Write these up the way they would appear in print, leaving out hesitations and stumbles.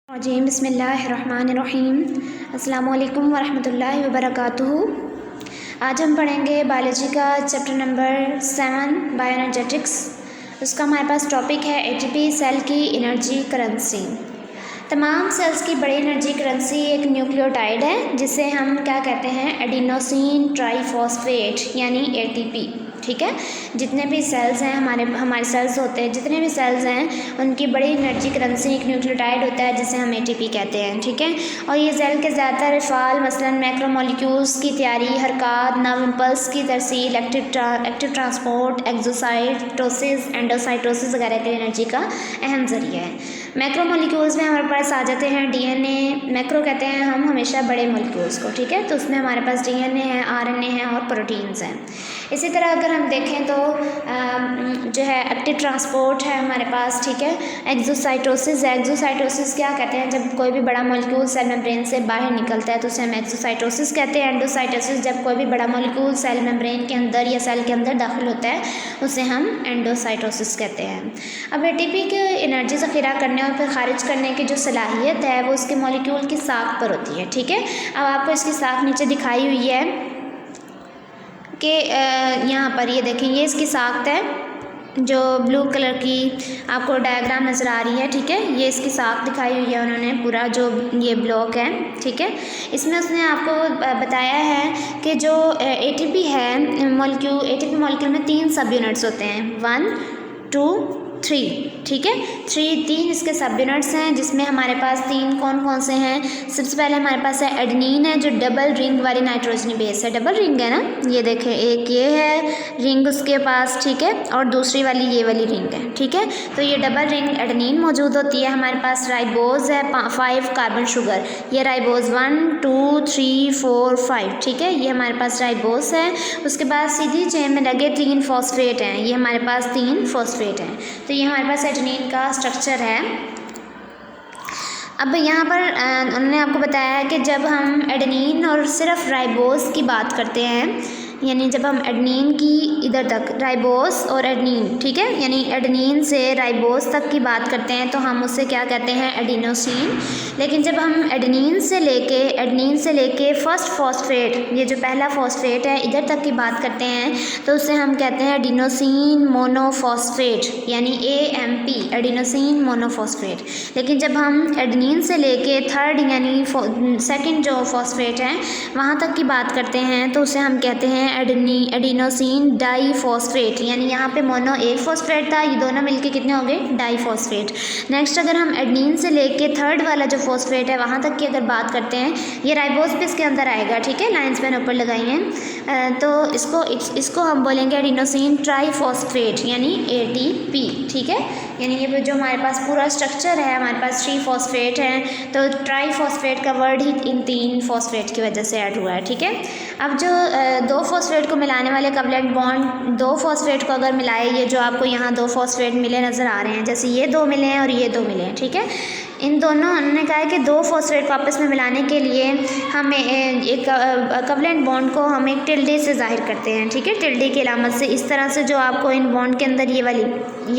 रजीम बिस्मिल्लाहिर्रहमानिर्रहीम अस्सलामु अलैकुम वरहमतुल्लाहि वबरकातुहू। आज हम पढ़ेंगे बायोलॉजी का चैप्टर नंबर 7 बायोएनर्जेटिक्स। उसका हमारे पास टॉपिक है एटीपी सेल की एनर्जी करेंसी। तमाम सेल्स की बड़ी एनर्जी करेंसी एक न्यूक्लियोटाइड है जिसे हम क्या कहते हैं, एडिनोसिन ट्राइफॉस्फेट यानी एटीपी। ठीक है, जितने भी सेल्स हैं हमारे सेल्स होते हैं, जितने भी सेल्स हैं उनकी बड़ी एनर्जी करेंसी एक न्यूक्लियोटाइड होता है जिसे हम एटीपी कहते हैं। ठीक है, और ये सेल के ज़्यादातर फ़ाल मसलन मैक्रोमोलिक्यूल्स की तैयारी, हरकत, नव इम्पल्स की तरसील, एक्टिव ट्रांसपोर्ट, एक्सोसाइटोसिस, एंडोसाइटोसिस वगैरह के एनर्जी का अहम ज़रिया है। मैक्रोमोलिक्यूल्स में हमारे पास आ जाते हैं डीएनए। मैक्रो कहते हैं हम हमेशा बड़े मोलिक्यूल्स को। ठीक है, तो उसमें हमारे पास डीएनए है, आरएनए है और प्रोटीन्स हैं। इसी तरह अगर हम देखें तो जो है एक्टिव ट्रांसपोर्ट है हमारे पास। ठीक है, एक्सोसाइटोसिस है। एक्सोसाइटोसिस क्या कहते हैं, जब कोई भी बड़ा मॉलिक्यूल सेल मेम्ब्रेन से बाहर निकलता है तो उसे हम एक्सोसाइटोसिस कहते हैं। एंडोसाइटोसिस जब कोई भी बड़ा मॉलिक्यूल सेल मेम्ब्रेन के अंदर या सेल के अंदर दाखिल होता है उसे हम एंडोसाइटोसिस कहते हैं। अब एटीपी की एनर्जी ज़ख़ीरा करने और फिर खारिज करने की जो सलाहियत है वो उसके मॉलिक्यूल की साख पर होती है। ठीक है, अब आपको इसकी साख नीचे दिखाई हुई है कि यहाँ पर ये देखें, ये इसकी साख्त है जो ब्लू कलर की आपको डायग्राम नज़र आ रही है। ठीक है, ये इसकी साख दिखाई हुई है उन्होंने, पूरा जो ये ब्लॉक है। ठीक है, इसमें उसने आपको बताया है कि जो एटीपी है एटीपी मॉलिक्यूल में 3 सब यूनिट्स होते हैं, 1, 2, 3। ठीक है, 3 इसके सब यूनिट्स हैं जिसमें हमारे पास 3 कौन कौन से हैं। सबसे पहले हमारे पास है एडेनिन है जो डबल रिंग वाली नाइट्रोजनी बेस है। डबल रिंग है ना, ये देखें, एक ये है रिंग उसके पास। ठीक है, और दूसरी वाली ये वाली रिंग है। ठीक है, तो ये डबल रिंग एडेनिन मौजूद होती है। हमारे पास राइबोज है 5 कार्बन शुगर, ये राइबोज 1, 2, 3, 4, 5। ठीक है, ये हमारे पास राइबोज है। उसके बाद सीधी चेन में लगे 3 फॉस्फेट हैं, ये हमारे पास 3 फॉस्फेट हैं। तो ये हमारे पास एडेनिन का स्ट्रक्चर है। अब यहाँ पर उन्होंने आपको बताया है कि जब हम एडेनिन और सिर्फ राइबोस की बात करते हैं, यानी जब हम एडेनिन की इधर तक राइबोस और एडेनिन, ठीक है, यानी एडेनिन से राइबोस तक की बात करते हैं तो हम उससे क्या कहते हैं, एडिनोसिन। लेकिन जब हम एडेनिन से लेके फर्स्ट फॉस्फेट, ये जो पहला फॉस्फेट है, इधर तक की बात करते हैं तो उसे हम कहते हैं एडिनोसिन मोनोफॉस्फेट यानी AMP, एडिनोसिन मोनोफॉस्फेट। लेकिन जब हम एडेनिन से लेके थर्ड यानी सेकंड जो फॉस्फेट है वहाँ तक की बात करते हैं तो उसे हम कहते हैं एडिनोसिन डाईफॉस्फेट, यानी यहाँ पे मोनो एक फॉस्फेट था, ये दोनों मिलके कितने हो गए, डाईफॉस्फेट। नेक्स्ट अगर हम एडेनिन से लेके थर्ड वाला जो फॉस्फेट है वहाँ तक की अगर बात करते हैं, ये राइबोस भी इसके अंदर आएगा। ठीक है, लाइंस मैंने ऊपर लगाई हैं, तो इसको हम बोलेंगे एडिनोसिन ट्राईफॉस्फेट यानी ATP। ठीक है, यानी ये जो हमारे पास पूरा स्ट्रक्चर है, हमारे पास 3 फॉस्फेट हैं तो ट्राईफॉस्फेट का वर्ड ही इन 3 फॉस्फेट की वजह से ऐड हुआ है। ठीक है, अब जो 2 फॉस्फेट को मिलाने वाले कवलेंट बॉन्ड, 2 फॉस्फेट को अगर मिलाए, ये जो आपको यहाँ 2 फॉस्फेट मिले नज़र आ रहे हैं, जैसे ये 2 मिले हैं और ये 2 मिले हैं। ठीक है, इन दोनों, उन्होंने कहा है कि 2 फॉस्फेट को आपस में मिलाने के लिए हमें एक कवलेंट बॉन्ड को हम एक टिल्डे से जाहिर करते हैं। ठीक है, टिल्डे की अलामत से, इस तरह से जो आपको इन बॉन्ड के अंदर ये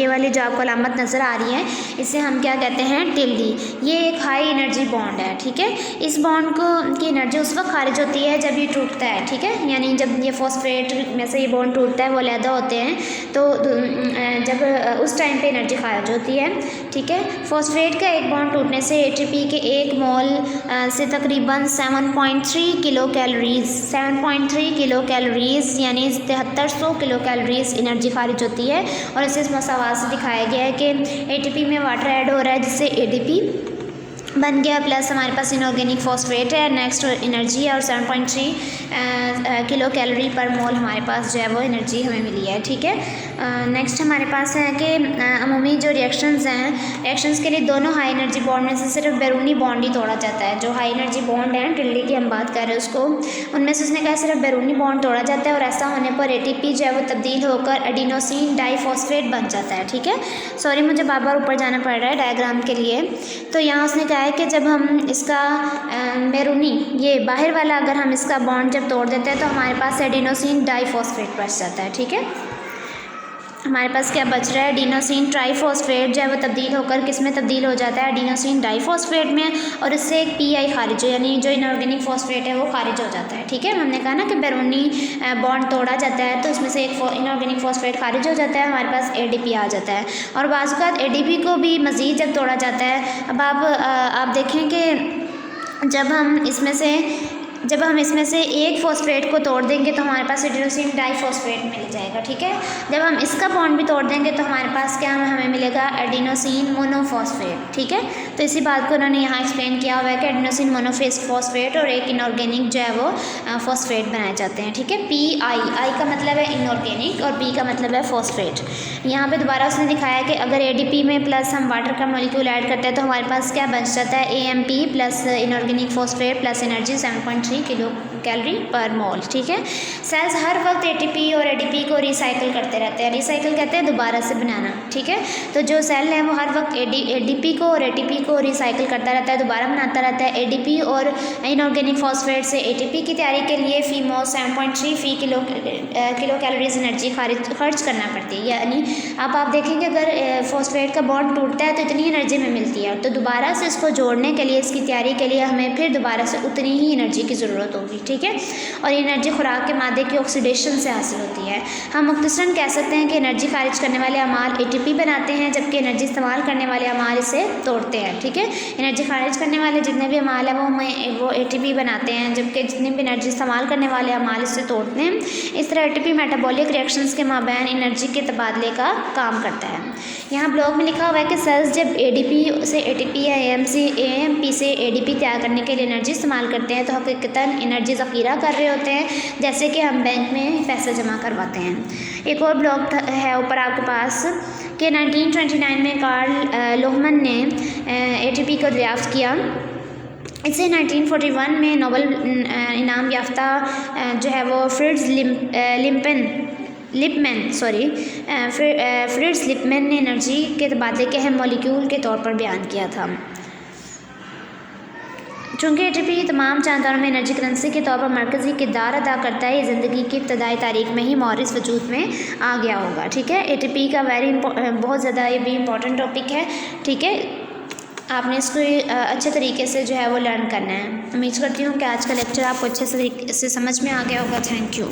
वाली जो आपको अलामत नज़र आ रही है इसे हम क्या कहते हैं, टिल्डी। ये एक हाई एनर्जी बॉन्ड है। ठीक है, इस बॉन्ड की एनर्जी उस वक्त खारिज होती है जब ये टूटता है। ठीक है, यानी जब ये फॉस्फेट में से ये बॉन्ड टूटता है, वो अलहदा होते हैं, तो जब उस टाइम पे एनर्जी खारिज होती है। ठीक है, फॉस्फेट का एक बॉन्ड टूटने से एटीपी के 1 मोल से तकरीबन 7.3 किलो कैलोरीज, 7.3 किलो कैलोरीज यानी 7300 किलो कैलोरीज एनर्जी खारिज होती है। और इसे इस मसावात से दिखाया गया है कि एटीपी में वाटर ऐड हो रहा है जिससे ADP बन गया, प्लस हमारे पास इनऑर्गेनिक फॉस्फेट है, नेक्स्ट एनर्जी है, और 7.3 किलो कैलोरी पर मोल हमारे पास जो है वो एनर्जी हमें मिली है। ठीक है, नेक्स्ट हमारे पास है कि अमूमी जो रिएक्शंस के लिए दोनों हाई एनर्जी बॉन्ड में से सिर्फ बैरूनी बॉन्ड ही तोड़ा जाता है। जो हाई एनर्जी बॉन्ड है, टिल्डे की हम बात कर रहे हैं उसको, उनमें से उसने कहा सिर्फ बैरूनी बॉन्ड तोड़ा जाता है और ऐसा होने पर ATP जो है वो तब्दील होकर एडिनोसिन डाईफॉस्फेट बन जाता है। ठीक है, सॉरी मुझे बार ऊपर जाना पड़ रहा है डायग्राम के लिए। तो यहाँ उसने कहा है कि जब हम इसका बैरूनी, ये बाहर वाला, अगर हम इसका बॉन्ड जब तोड़ देते हैं तो हमारे पास एडिनोसिन डाईफॉस्फेट बच जाता है। ठीक है, हमारे पास क्या बच रहा है, एडिनोसिन ट्राइफॉस्फेट जो है वो तब्दील होकर किस में तब्दील हो जाता है, एडिनोसिन डाइफॉस्फेट में, और इससे एक पीआई खारिज हो, यानी जो इनऑर्गेनिक फॉस्फेट है वो खारिज हो जाता है। ठीक है, हमने कहा ना कि बैरूनी बॉन्ड तोड़ा जाता है तो उसमें से एक इनऑर्गेनिक फॉस्फेट खारिज हो जाता है, हमारे पास एडीपी आ जाता है। और बाज़ औक़ात एडीपी को भी मज़ीद जब तोड़ा जाता है, अब आप देखें कि जब हम इसमें से एक फॉस्फेट को तोड़ देंगे तो हमारे पास एडिनोसिन डाइफॉस्फेट मिल जाएगा। ठीक है, जब हम इसका बॉन्ड भी तोड़ देंगे तो हमारे पास क्या हमें मिलेगा, एडिनोसिन मोनोफॉस्फेट। ठीक है, तो इसी बात को उन्होंने यहाँ एक्सप्लेन किया हुआ है कि एडिनोसिन मोनोफॉस्फेट और एक इनऑर्गेनिक जो है वो फॉस्फेट बनाए जाते हैं। ठीक है, आई का मतलब है इनऑर्गेनिक और पी का मतलब है फॉस्फेट। यहाँ पे दोबारा उसने दिखाया कि अगर एडीपी में प्लस हम वाटर का मॉलिक्यूल ऐड करते हैं तो हमारे पास क्या बच जाता है, AMP plus inorganic phosphate plus energy 7.3 kilo calorie पर मोल। ठीक है, सेल्स हर वक्त एटीपी और एडीपी को रिसाइकिल करते रहते हैं। रिसाइकिल कहते हैं दोबारा से बनाना। ठीक है, तो जो सेल है वो हर वक्त एडीपी को और एटीपी को रिसाइकिल करता रहता है, दोबारा बनाता रहता है। एडीपी और इनऑर्गेनिक फॉस्फेट से एटीपी की तैयारी के लिए फीमो 7.3 किलो कैलोरीज एनर्जी खर्च करना पड़ती है। यानी अब आप देखेंगे अगर फॉस्फेट का बॉन्ड टूटता है तो इतनी एनर्जी में मिलती है, तो दोबारा से इसको जोड़ने के लिए, इसकी तैयारी के लिए हमें फिर दोबारा से उतनी ही एनर्जी की ज़रूरत होगी। ठीक है, और ये एनर्जी खुराक के मादे की ऑक्सीडेशन से हासिल होती है। हम मुख्तसरन कह सकते हैं कि एनर्जी खारिज करने वाले अमाल एटीपी बनाते हैं, जबकि एनर्जी इस्तेमाल करने वाले अमाल इसे तोड़ते हैं। ठीक है, एनर्जी खारिज करने वाले जितने भी अमाल हैं वो एटीपी बनाते हैं, जबकि जितनी भी एनर्जी इस्तेमाल करने वाले अमाल इसे तोड़ते हैं। इस तरह एटीपी मेटाबॉलिक रिएक्शंस के माबैन एनर्जी के तबादले का काम करता है। यहाँ ब्लॉग में लिखा हुआ है कि सेल्स जब एडीपी से एटीपी या एएमपी से एडीपी तैयार करने के लिए एनर्जी इस्तेमाल करते हैं तो हकीकतन एनर्जी ज़ख़ीरा कर रहे होते हैं, जैसे कि हम बैंक में पैसे जमा करवाते हैं। एक और ब्लॉग है ऊपर आपके पास कि 1929 में कार्ल लोहमन ने एटीपी को दरियाफ्त किया। इसे 1941 में नोबेल इनाम याफ्ता जो है वो फ्रिट्ज़ लिपमैन ने एनर्जी के तबादले के अहम मॉलिक्यूल के तौर पर बयान किया था। चूँकि एटीपी तमाम जानदारों में एनर्जी करेंसी के तौर पर मरकज़ी किरदार अदा करता है, ये ज़िंदगी की इब्तदाई तारीख में ही मॉरिस वजूद में आ गया होगा। ठीक है, एटीपी का बहुत ज़्यादा ये भी इम्पॉर्टेंट टॉपिक है। ठीक है, आपने इसको अच्छे तरीके से जो है वो लर्न करना है। उम्मीद करती हूँ कि आज का लेक्चर आपको अच्छे से समझ में आ गया होगा। Thank you.